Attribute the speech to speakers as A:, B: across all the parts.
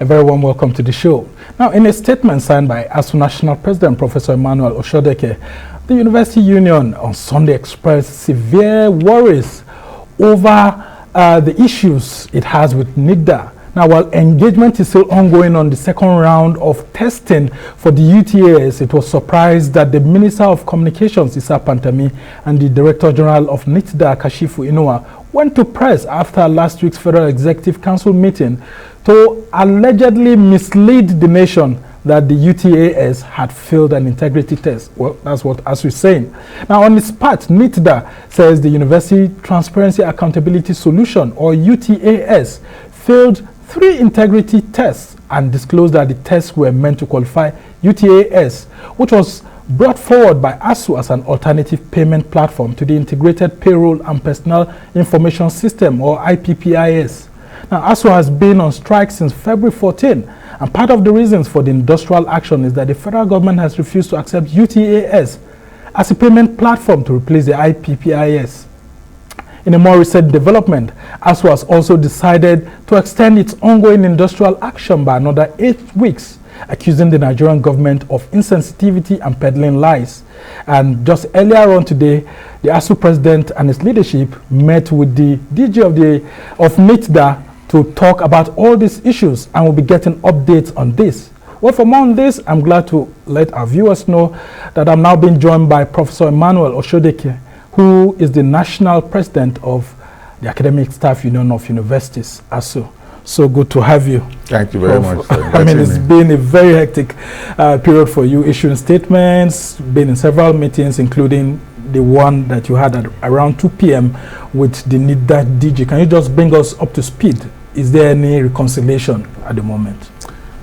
A: A very warm welcome to the show. Now, in a statement signed by Asuu National President Professor Emmanuel Osodoke, the University Union on Sunday expressed severe worries over the issues it has with NIDA. Now, while engagement is still ongoing on the second round of testing for the UTAS, it was surprised that the Minister of Communications, Issa Pantami, and the Director General of NIDA, Kashifu Inuwa, went to press after last week's Federal Executive Council meeting to allegedly mislead the nation that the UTAS had failed an integrity test. Well, that's what Asuu is saying. Now, on its part, NIDA says the University Transparency Accountability Solution, or UTAS, failed 3 integrity tests and disclosed that the tests were meant to qualify UTAS, which was brought forward by Asuu as an alternative payment platform to the Integrated Payroll and Personnel Information System, or IPPIS. Now, Asuu has been on strike since February 14, and part of the reasons for the industrial action is that the federal government has refused to accept UTAS as a payment platform to replace the IPPIS. In a more recent development, Asuu has also decided to extend its ongoing industrial action by another 8 weeks, accusing the Nigerian government of insensitivity and peddling lies. And just earlier on today, the Asuu president and his leadership met with the DG of NIDA to talk about all these issues, and we'll be getting updates on this. Well, for more on this, I'm glad to let our viewers know that I'm now being joined by Professor Emmanuel Osodoke, who is the national president of the Academic Staff Union of Universities, Asuu. So good to have you.
B: Thank you very much.
A: I mean, it's been a very hectic period for you, issuing statements, been in several meetings, including the one that you had at around 2 p.m. with the NIDA DG. Can you just bring us up to speed? Is there any reconciliation at the moment?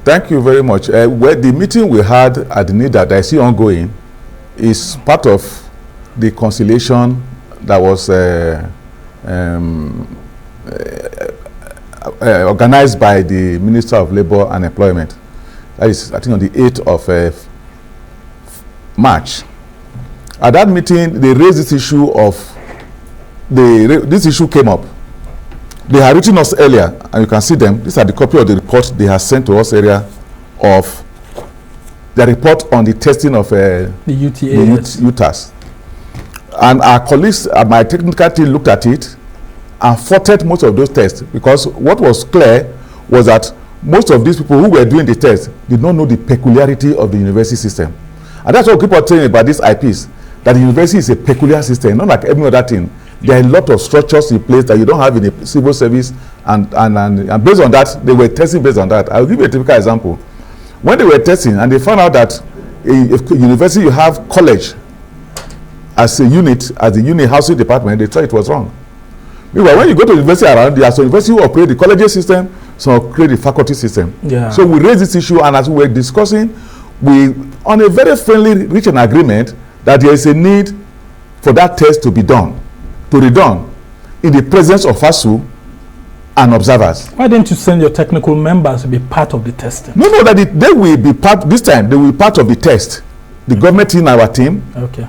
B: Thank you very much. Well, the meeting we had at the NIDA that I see ongoing is part of the conciliation that was organized by the Minister of Labour and Employment. That is, I think, on the 8th of March. At that meeting, they raised this issue of this issue came up. They had written us earlier, and you can see them. These are the copy of the report they have sent to us earlier of the report on the testing of the UTAS. And our colleagues at my technical team looked at it and faulted most of those tests, because what was clear was that most of these people who were doing the test did not know the peculiarity of the university system. And that's what people are saying about these IPs, that the university is a peculiar system, not like every other thing. There are a lot of structures in place that you don't have in a civil service, and based on that, they were testing based on that. I'll give you a typical example. When they were testing and they found out that if university you have college as a unit, as the unit housing department, they thought it was wrong. Meanwhile, when you go to university around, there are some universities who operate the college system, some operate the faculty system. Yeah. So we raised this issue, and as we were discussing, we, on a very friendly, reached an agreement that there is a need for that test to be done, to be done in the presence of Asuu and observers.
A: Why didn't you send your technical members to be part of the testing?
B: No, that they will be part, this time, they will be part of the test. The government team, our team, okay,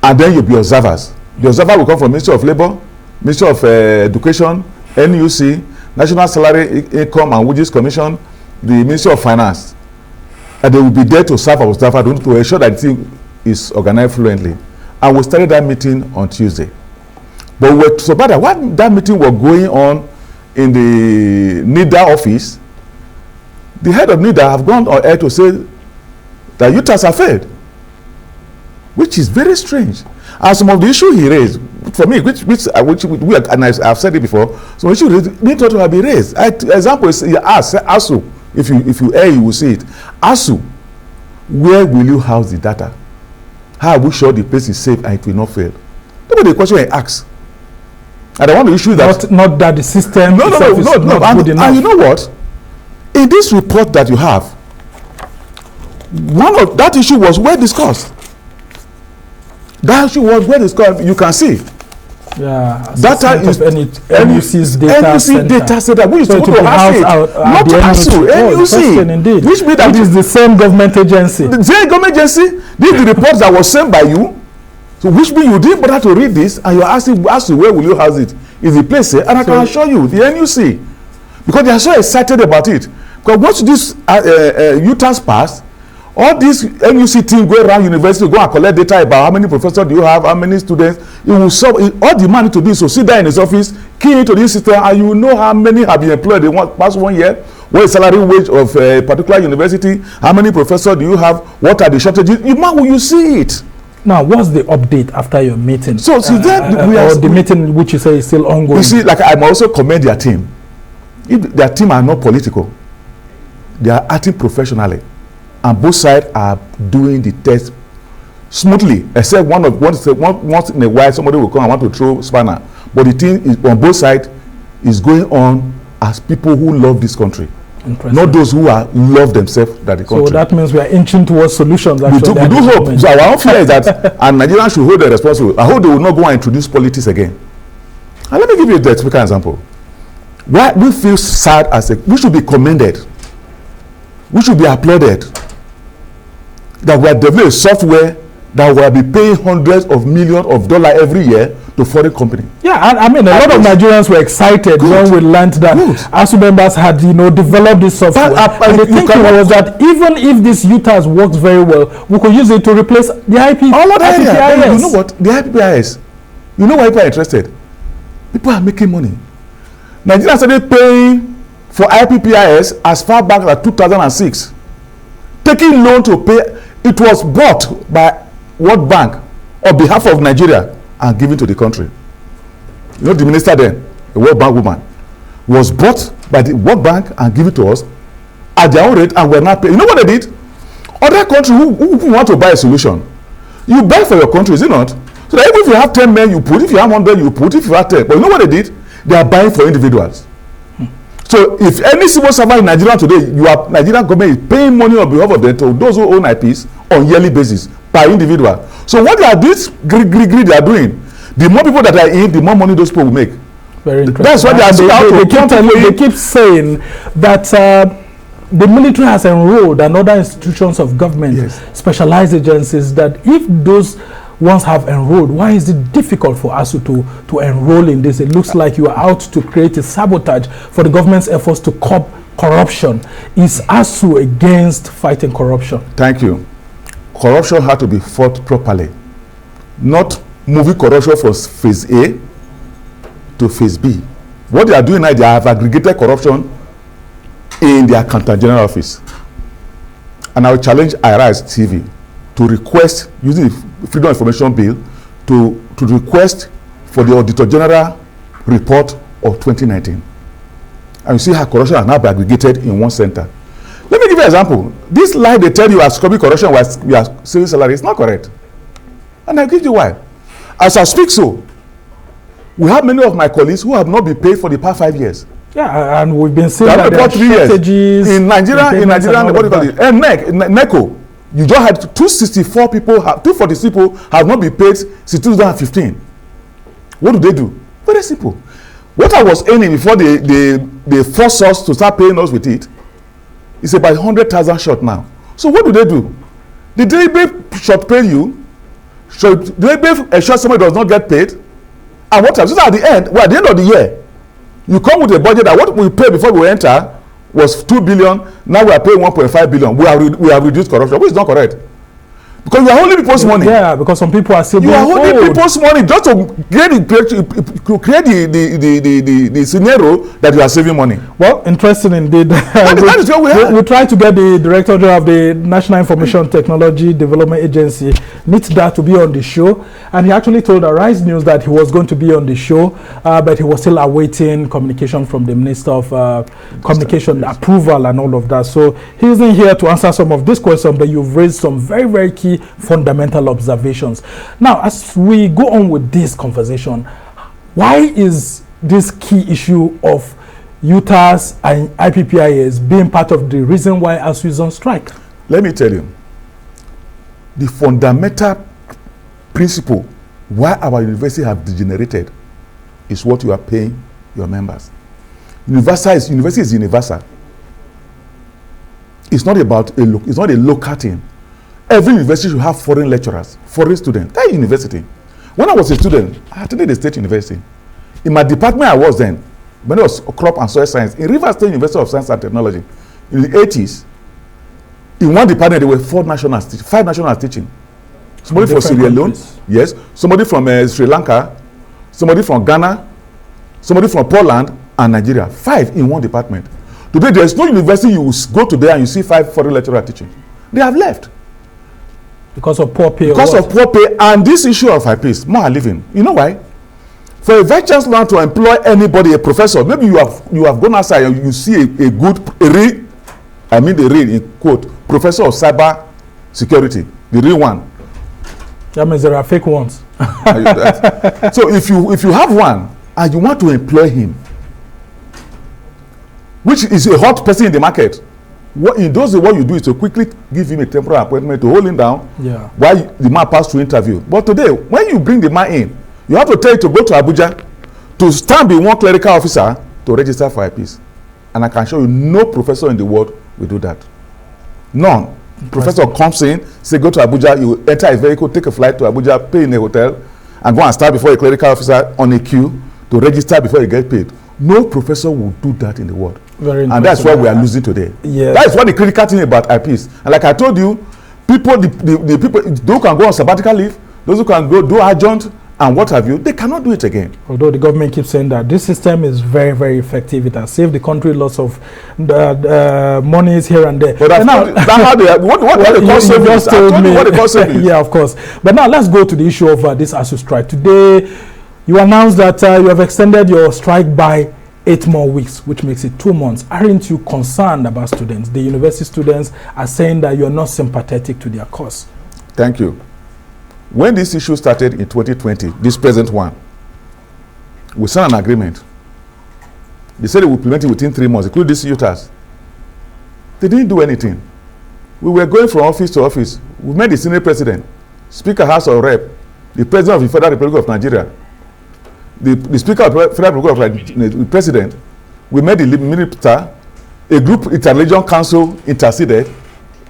B: and then you'll be observers. The observer will come from Ministry of Labour, Ministry of Education, NUC, National Salary, Income and Wages Commission, the Ministry of Finance. And they will be there to serve as observer to ensure that the team is organized fluently. And we started that meeting on Tuesday. But we're so bad that when that meeting was going on in the NIDA office, the head of NIDA have gone on air to say that UTAS have failed, which is very strange. And some of the issue he raised, for me, which we and I've said it before, some issue need to have been raised. Example is Asuu. If you air, you will see it. Asuu, where will you house the data? How are we sure the place is safe and it will not fail? That's the question I ask. And I want to issue that.
A: Not that the system
B: no,
A: good enough.
B: And you know what? In this report that you have, one of that issue was well discussed. That issue was well discussed. You can see.
A: Yeah.
B: Data is
A: NUC's data
B: center. Which
A: so
B: is to house it. Not to Asuu. NUC. Which means that
A: is the same government agency.
B: The same government agency. This is the report that was sent by you. So which means you didn't bother to read this, and you're asking where will you house it? Is the place here? And I can assure you, the NUC, because they are so excited about it, Because once this UTAS pass, all this NUC team go around university, go and collect data about how many professors do you have, how many students. It will solve all the man need to do is to sit there in his office, key into this system, and you will know how many have been employed in past 1 year, what is salary wage of a particular university, how many professors do you have, what are the shortages. You see it.
A: Now, what's the update after your meeting?
B: So then we are,
A: the meeting which you say is still ongoing.
B: You see, like I also commend their team. If their team are not political, they are acting professionally, and both sides are doing the test smoothly, except once in a while somebody will come and want to throw spanner. But the team is, on both sides is going on as people who love this country, not those who are love themselves that the country.
A: So that means we are inching towards solutions.
B: We do hope. So our own fear is that and Nigerians should hold the responsible. I hope they will not go and introduce politics again. And let me give you a typical example. Why we feel sad we should be commended. We should be applauded that we are developing software that will be paying hundreds of millions of dollars every year to foreign company. Yeah,
A: I mean, a lot of Nigerians were excited when we learned that Asuu members had, developed this software. And the thinking was that even if this UTAS works very well, we could use it to replace the IP.
B: All of that area. You know what? The IPPIS. You know why people are interested? People are making money. Nigerians started paying for IPPIS as far back as 2006. Taking loan to pay. It was bought by World Bank on behalf of Nigeria and given to the country. You know, the minister then, the World Bank woman, was bought by the World Bank and given to us at their own rate, and we're not paying. You know what they did? Other countries who want to buy a solution, you buy for your country, is it not? So that even if you have 10 men, you put. If you have 100, you put. If you have 10. But you know what they did? They are buying for individuals. So if any civil servant in Nigeria today, Nigerian government is paying money on behalf of them to those who own IPs on yearly basis per individual. So what they are doing, greed they are doing, the more people that are in, the more money those people will make.
A: Very interesting.
B: That's why
A: they keep saying that the military has enrolled and other institutions of government, specialized agencies, that if those ones have enrolled, why is it difficult for Asuu to enroll in this? It looks like you are out to create a sabotage for the government's efforts to curb corruption. Is Asuu against fighting corruption?
B: Thank you. Corruption had to be fought properly, not moving corruption from phase A to phase B. What they are doing now, they have aggregated corruption in their accountant general office. And I will challenge IRIS TV to request, using the Freedom of Information Bill, to request for the Auditor General report of 2019. And you see how corruption has now been aggregated in one center. Let me give you an example. This lie they tell you as scrubbing corruption while we are saving salary is not correct. And I'll give you why. As I speak so, we have many of my colleagues who have not been paid for the past 5 years.
A: Yeah, and we've been seeing that there are
B: shortages in Nigeria, what do you call it? And NECO. You just had 264 people, 240 people have not been paid since 2015. What do? Very simple. What I was earning before they forced us to start paying us with it is about 100,000 short now. So what do? Did they short pay you? So do they ensure somebody does not get paid? And what happens? So at the end of the year, you come with a budget that what we pay before we enter was 2 billion. Now we are paying 1.5 billion. We have reduced corruption, which is not correct. Because you are holding people's money.
A: Yeah, because some people are still
B: you are holding people's money just to create the scenario that you are saving money.
A: Well, interesting indeed.
B: That is what we have.
A: We tried to get the Director General of the National Information Technology Development Agency, NITDA, to be on the show. And he actually told Arise News that he was going to be on the show, but he was still awaiting communication from the Minister of Communication approval and all of that. So he isn't here to answer some of these questions, but you've raised some very, very key fundamental observations. Now, as we go on with this conversation, why is this key issue of UTAS and IPPIS being part of the reason why Asuu is on strike?
B: Let me tell you, the fundamental principle why our university have degenerated is what you are paying your members. University is universal. It's not about it's not a local thing. Every university should have foreign lecturers, foreign students. That university. When I was a student, I attended a state university. In my department I was then, when it was crop and soil science, in Rivers State University of Science and Technology, in the 80s, in one department, there were 5 nationals teaching. Somebody from Sierra Leone, yes. Somebody from Sri Lanka, somebody from Ghana, somebody from Poland, and Nigeria. 5 in one department. Today, there is no university you will go to there and you see 5 foreign lecturers teaching. They have left.
A: Because of poor pay.
B: Because of poor pay and this issue of high pay. More are leaving. You know why? For a vice chancellor to employ anybody, a professor, maybe you have gone outside and you see a real in quote, professor of cyber security, the real one.
A: That means there are fake ones.
B: So if you have one and you want to employ him, which is a hot person in the market, what you do is to quickly give him a temporary appointment to hold him down while the man passes through interview. But today, when you bring the man in, you have to tell him to go to Abuja to stand be one clerical officer to register for IPs. And I can show you no professor in the world will do that. None. Professor comes in, say go to Abuja, you enter his vehicle, take a flight to Abuja, pay in a hotel, and go and start before a clerical officer on a queue to register before you get paid. No professor will do that in the world. And that's why we are losing today. Yes. That is what the critical thing about IPs. And like I told you, people, the people, those who can go on sabbatical leave, those who can go do adjunct and what have you, they cannot do it again. Although the government keeps saying that this system is very, very effective. It has saved the country lots of monies here and there. But that's how they what the cost savings. I told you what the cost savings. Yeah, of course. But now let's go to the issue of this Asuu strike. Today, you announced that you have extended your strike by 8 more weeks, which makes it 2 months. Aren't you concerned about students? The university students are saying that you are not sympathetic to their cause. Thank you. When this issue started in 2020, this present one, we signed an agreement. They said they would implement it within 3 months, including this UTAS. They didn't do anything. We were going from office to office. We met the Senate President, Speaker House of Rep, the President of the Federal Republic of Nigeria, the Speaker of the Federal Republic of the President. We met the Minister, a group interreligion council interceded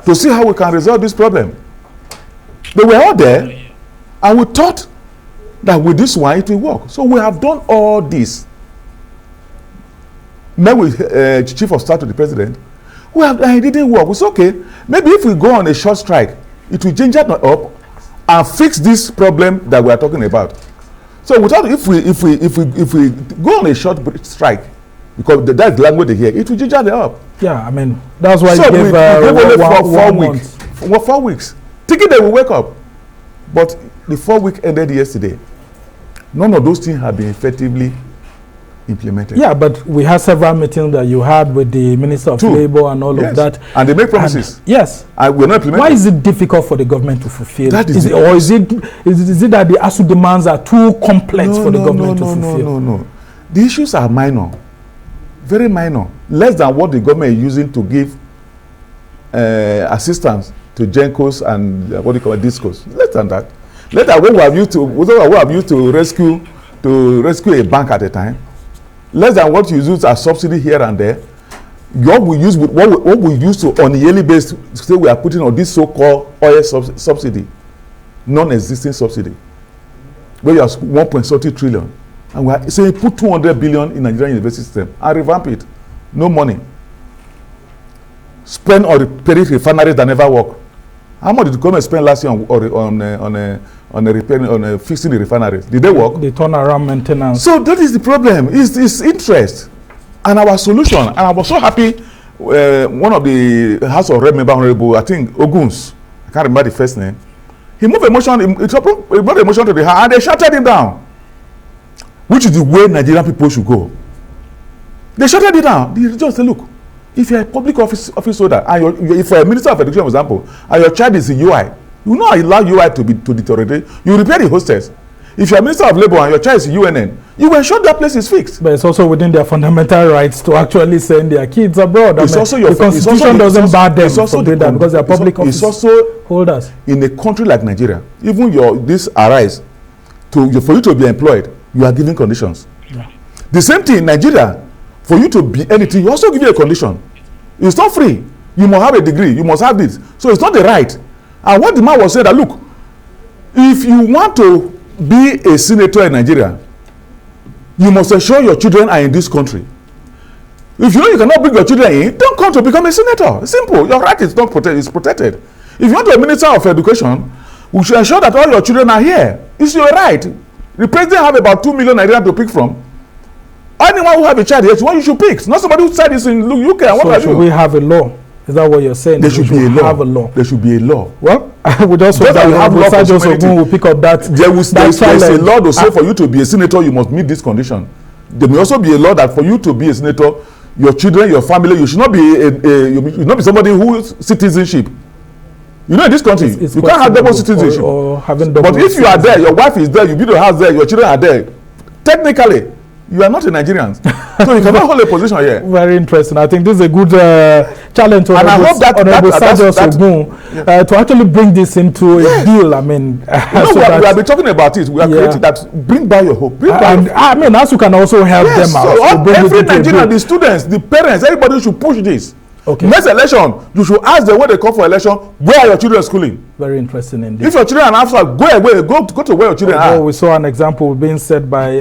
B: to see how we can resolve this problem. They were all there. And we thought that with this one, it will work. So we have done all this. Met with Chief of Staff to the President. It didn't work. We said, okay, maybe if we go on a short strike, it will change that up and fix this problem that we are talking about. So we thought if we go on a short strike, because that's the language they hear, it will change that up. Yeah, I mean, that's why so you gave only 4 weeks. Thinking they will wake up. But the 4 week ended yesterday. None of those things have been effectively implemented. Yeah, but we had several meetings that you had with the Minister of Labour and all of that. And they make promises. And, yes. And we're not implementing. Why is it difficult for the government to fulfill? That is it that the Asuu demands are too complex for the government to fulfill? No. The issues are minor. Very minor. Less than what the government is using to give assistance to Gencos and what do you call it, Discos. Less than that. Less than what we have used to rescue a bank at a time. Less than what you use as subsidy here and there. What we use to on a yearly basis say we are putting on this so-called oil subsidy, non-existing subsidy, where you have 1.30 trillion, and we are saying put 200 billion in Nigerian university system and revamp it. No money. Spend on repairing refineries that never work. How much did the government spend last year on repairing, fixing the refineries? Did they work? The turnaround maintenance. So that is the problem. It's interest, and our solution. And I was so happy. One of the House of Rep member, Honorable, I think Oguns, I can't remember the first name. He moved a motion. He brought a motion to the House, and they shutted him down. Which is the way Nigerian people should go. They shutted it down. They just say, look. If you're a public office holder, and if you're a minister of education, for example, and your child is in UI, you will not allow UI to deteriorate. You repair the hostels. If you're a minister of labor and your child is in UNN, you will ensure that place is fixed. But it's also within their fundamental rights to actually send their kids abroad. The Constitution doesn't bar them from doing that because they're public office holders. In a country like Nigeria, even this arise for you to be employed, you are given conditions. Yeah. The same thing in Nigeria. For you to be anything, you also give you a condition. It's not free. You must have a degree. You must have this. So it's not the right. And what the man was saying that, look, if you want to be a senator in Nigeria, you must ensure your children are in this country. If you know you cannot bring your children in, don't come to become a senator. It's simple. Your right is not protected. It's protected. If you want to be a minister of education, we should ensure that all your children are here. It's your right. The president have about 2 million Nigerians to pick from. Anyone who have a child here, you should pick. Not somebody who said this in UK.
A: So should we have a law? Is that what you're saying?
B: There should be a law.
A: Have a law.
B: There should be a law.
A: Well, I would also
B: that we have law for
A: Osodoke will pick up that.
B: There is a law to say for you to be a senator, you must meet this condition. There may also be a law that for you to be a senator, your children, your family, you should not be you should not be somebody whose citizenship. You know, in this country, you can't have double citizenship.
A: Or having double
B: but if you are there, your wife is there, you build a house there, your children are there, technically, you are not a Nigerian. So you cannot hold a position here.
A: Very interesting. I think this is a good challenge to to actually bring this into a deal. I mean,
B: we have been talking about it. We are creating that. Bring back your hope.
A: I mean, Asuu can also help them out.
B: So every Nigerian, the students, the parents, everybody should push this.
A: Okay.
B: Next election, you should ask them when they come for election, where are your children schooling?
A: Very interesting indeed.
B: If your children are outside, go away, go to where your children are.
A: We saw an example being said by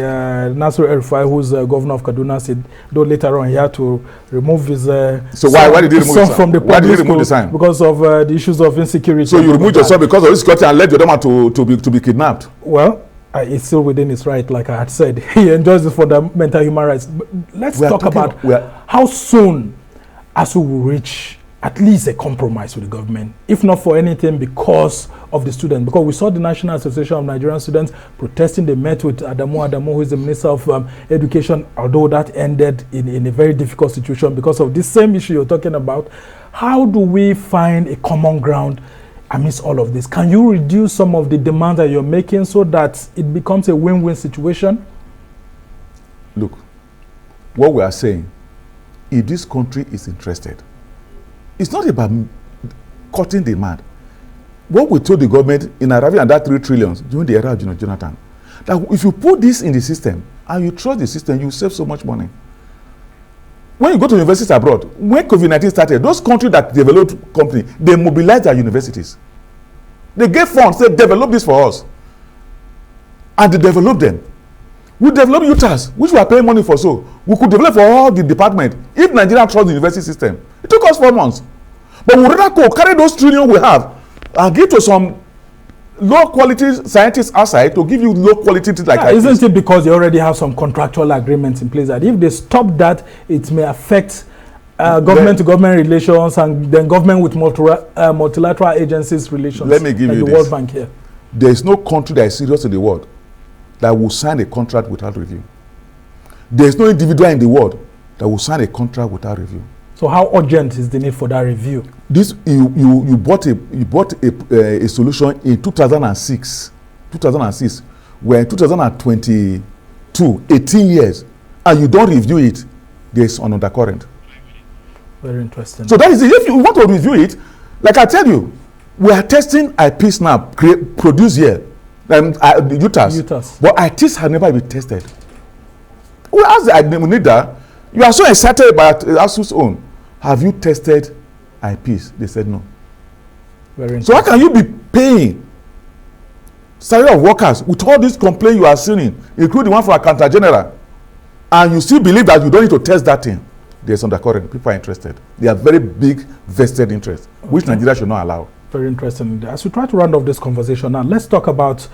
A: Nasir El-Rufai, who's governor of Kaduna State, though later on he had to remove his
B: so why did he remove
A: son from the
B: why did he remove the sign?
A: Because of the issues of insecurity.
B: So you removed your son because of insecurity and led your daughter to be kidnapped?
A: Well, it's still within his right, like I had said. He enjoys the fundamental human rights. But let's talk about how soon Asuu will reach at least a compromise with the government, if not for anything because of the students. Because we saw the National Association of Nigerian Students protesting. They met with Adamu, who is the Minister of Education, although that ended in a very difficult situation because of this same issue you're talking about. How do we find a common ground amidst all of this? Can you reduce some of the demands that you're making so that it becomes a win-win situation?
B: Look, what we are saying, if this country is interested, it's not about cutting demand. What we told the government in arriving at that 3 trillion during the era of Jonathan, that if you put this in the system and you trust the system, you save so much money. When you go to universities abroad, when COVID-19 started, those countries that developed companies, they mobilized their universities. They gave funds, they developed this for us. And they developed them. We developed UTAS, which we are paying money for, so we could develop for all the department. If Nigeria trusts the university system, it took us 4 months. But we rather go carry those trillion we have and give to some low quality scientists outside to give you low quality things like that.
A: Isn't it because they already have some contractual agreements in place that if they stop that, it may affect government to government relations and then government with multilateral agencies relations?
B: Let me give you
A: the
B: this.
A: World Bank here.
B: There is no country that is serious in the world that will sign a contract without review. There is no individual in the world that will sign a contract without review.
A: So how urgent is the need for that review?
B: This you bought a solution in 2006, where in 2022, 18 years, and you don't review it, there is an undercurrent.
A: Very interesting.
B: So that is it. If you want to review it, like I tell you, we are testing IPs now, produced here. UTAS. But ITs have never been tested. We asked the NIDA, you are so excited about Asuu's own. Have you tested IPs? They said no.
A: Very
B: so how can you be paying salary of workers with all these complaints you are seeing, including one from Accountant General, and you still believe that you don't need to test that thing? There's undercurrent. People are interested. They are very big vested interests, which Nigeria should not allow.
A: Very interesting. As we try to round off this conversation now, let's talk about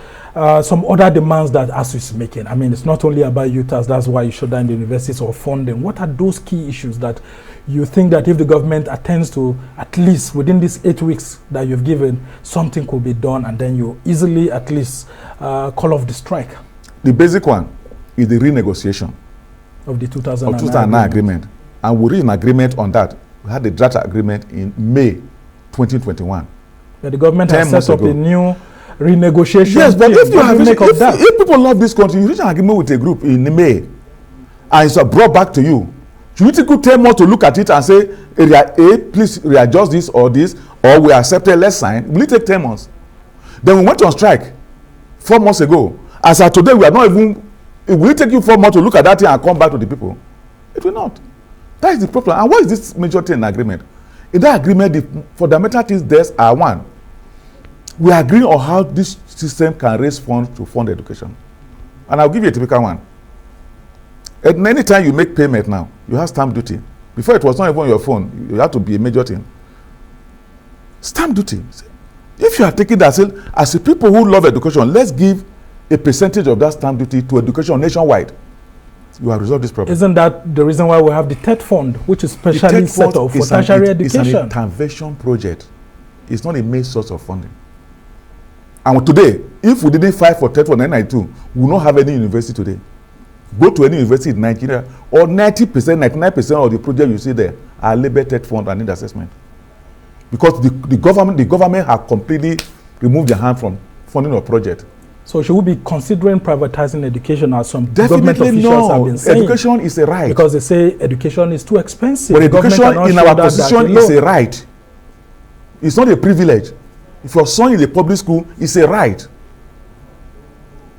A: some other demands that Asuu is making. I mean, it's not only about UTAS, that's why you shut down the universities or funding. What are those key issues that you think that if the government attends to, at least within these 8 weeks that you've given, something could be done and then you easily at least call off the strike?
B: The basic one is the renegotiation
A: of the 2009
B: agreement. And we reached an agreement on that. We had the draft agreement in May 2021.
A: The government has set up a new renegotiation.
B: Yes, but if people love this country, you reach an agreement with a group in May, and it's brought back to you. Should you take 10 months to look at it and say, area A, please readjust this, or we accept it, let's sign? Will it take 10 months? Then we went on strike 4 months ago. As of today, we are not even. Will it take you 4 months to look at that thing and come back to the people? It will not. That is the problem. And what is this major thing in agreement? In that agreement, the fundamental things there are: one, we agree on how this system can raise funds to fund education. And I'll give you a typical one. And anytime you make payment now, you have stamp duty. Before it was not even on your phone, you had to be a major thing. Stamp duty. If you are taking that, as a people who love education, let's give a percentage of that stamp duty to education nationwide. You have resolved this problem.
A: Isn't that the reason why we have the TED fund, which is specially set up for tertiary education?
B: It's an intervention project. It's not a main source of funding. And today, if we didn't fight for TED fund in 1992, we will not have any university today. Go to any university in Nigeria, or 90%, 99% of the projects you see there are labor TED fund and need assessment. Because the government have completely removed their hand from funding a project.
A: So should we be considering privatizing education, as some government officials have been saying?
B: Education is a right.
A: Because they say education is too expensive.
B: But education in our position is a right. It's not a privilege. If your son is in a public school, it's a right.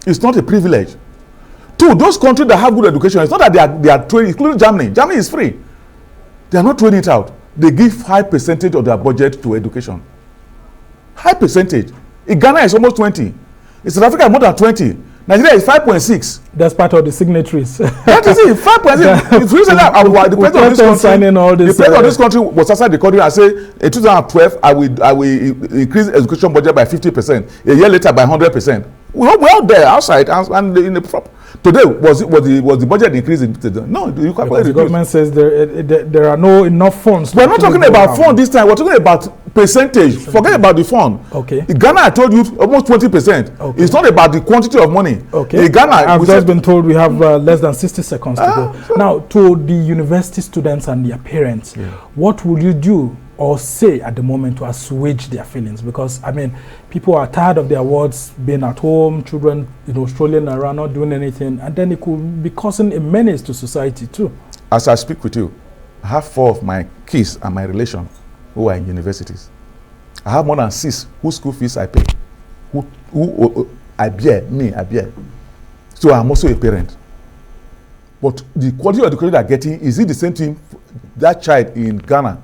B: It's not a privilege. Two, those countries that have good education, it's not that they are training, including Germany. Germany is free. They are not training it out. They give high percentage of their budget to education. High percentage. In Ghana, it's almost 20. In South Africa, more than 20. Nigeria is 5.6.
A: That's part of the signatories.
B: That is it, 5.6. The president of this country was outside the country and said, in 2012, I will increase education budget by 50%. A year later, by 100%. We're out there, outside, and in the today, was the budget increase? No, you can't.
A: The government says there are no enough funds.
B: We're not talking about fund this time. We're talking about percentage. Forget about the fund.
A: Okay.
B: In Ghana, I told you almost 20%. Okay. It's not about the quantity of money.
A: Okay.
B: In Ghana,
A: I've just been told we have less than 60 seconds to go.
B: Sure.
A: Now, to the university students and their parents, what will you do or say at the moment to assuage their feelings? Because, I mean, people are tired of their wards being at home, children, strolling around, not doing anything, and then it could be causing a menace to society too.
B: As I speak with you, I have 4 of my kids and my relations who are in universities. I have more than 6 whose school fees I pay, who I bear. So I'm also a parent. But the quality of education they're getting, is it the same thing that child in Ghana,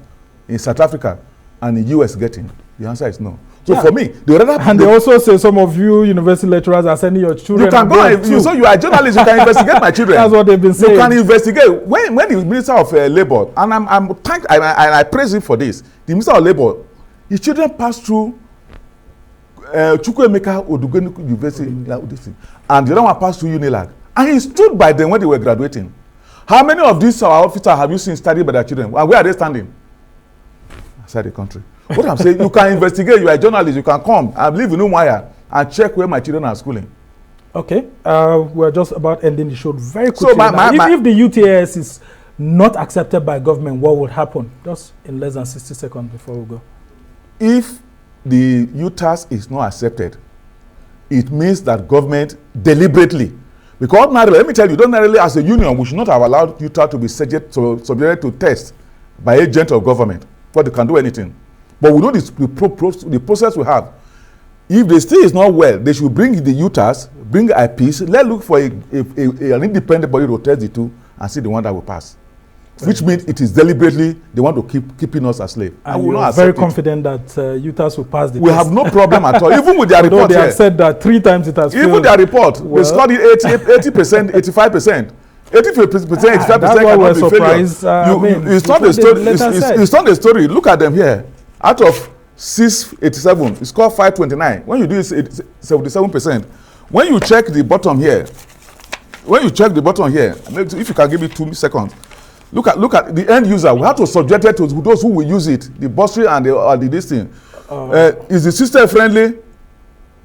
B: in South Africa, and in US getting? The answer is no. So for me,
A: they also say some of you university lecturers are sending your children.
B: You can go. So you are a journalist. You can investigate my children.
A: That's what they've been saying.
B: You can investigate. When the Minister of Labour, and I praise him for this. The Minister of Labour, his children passed through Chukwuemeka Odugeni University, and the other one passed through Unilag, and he stood by them when they were graduating. How many of these our officers have you seen studying by their children? And where are they standing? Outside the country. What I'm saying, you can investigate. You are a journalist. You can come and live in Umuahia and check where my children are schooling.
A: Okay, we're just about ending the show very quickly. So if the UTAS is not accepted by government, what would happen? Just in less than 60 seconds before we go.
B: If the UTAS is not accepted, it means that government deliberately, because ordinarily, let me tell you, ordinarily as a union, we should not have allowed UTAS to be subjected to test by agent of government, for they can do anything. But we know the process we have. If the state is not well, they should bring the UTAS, bring IPs. Let's look for an independent body to test the two and see the one that will pass. Which means it is deliberately they want to keeping us as slaves.
A: And we are very confident that UTAS will pass the test.
B: We have no problem at all. Even with their report,
A: they have said that 3 times it has failed.
B: Even their report, we studied 80%, 85%. 80%, 85% cannot be failure. It's not the story. Look at them here. Out of 687, it's called 529. When you do it, it's 77%. When you check the bottom here, maybe if you can give me 2 seconds, look at the end user. We have to subject it to those who will use it, the bursary and the this thing. Is the system friendly?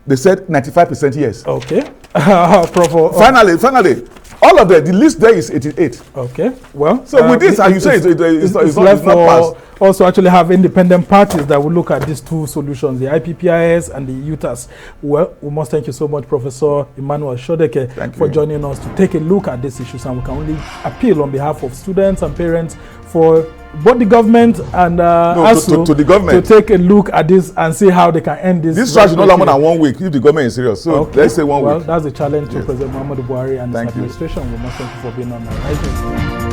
B: They said 95% yes.
A: Okay.
B: Finally, all of them, the list there is 88.
A: Okay. Well,
B: so with this, as you say, it's
A: left
B: not passed.
A: Also actually have independent parties that will look at these 2 solutions, the IPPIS and the UTAS. Well, we must thank you so much, Professor Emmanuel Osodoke, for joining us to take a look at these issues, and we can only appeal on behalf of students and parents for both the government and Asuu
B: to the government
A: to take a look at this and see how they can end this.
B: This strike should not last more than 1 week if the government is serious. So let's say 1 week.
A: Well, that's a challenge to President Muhammadu Buhari and his administration. We must thank you for being on our right.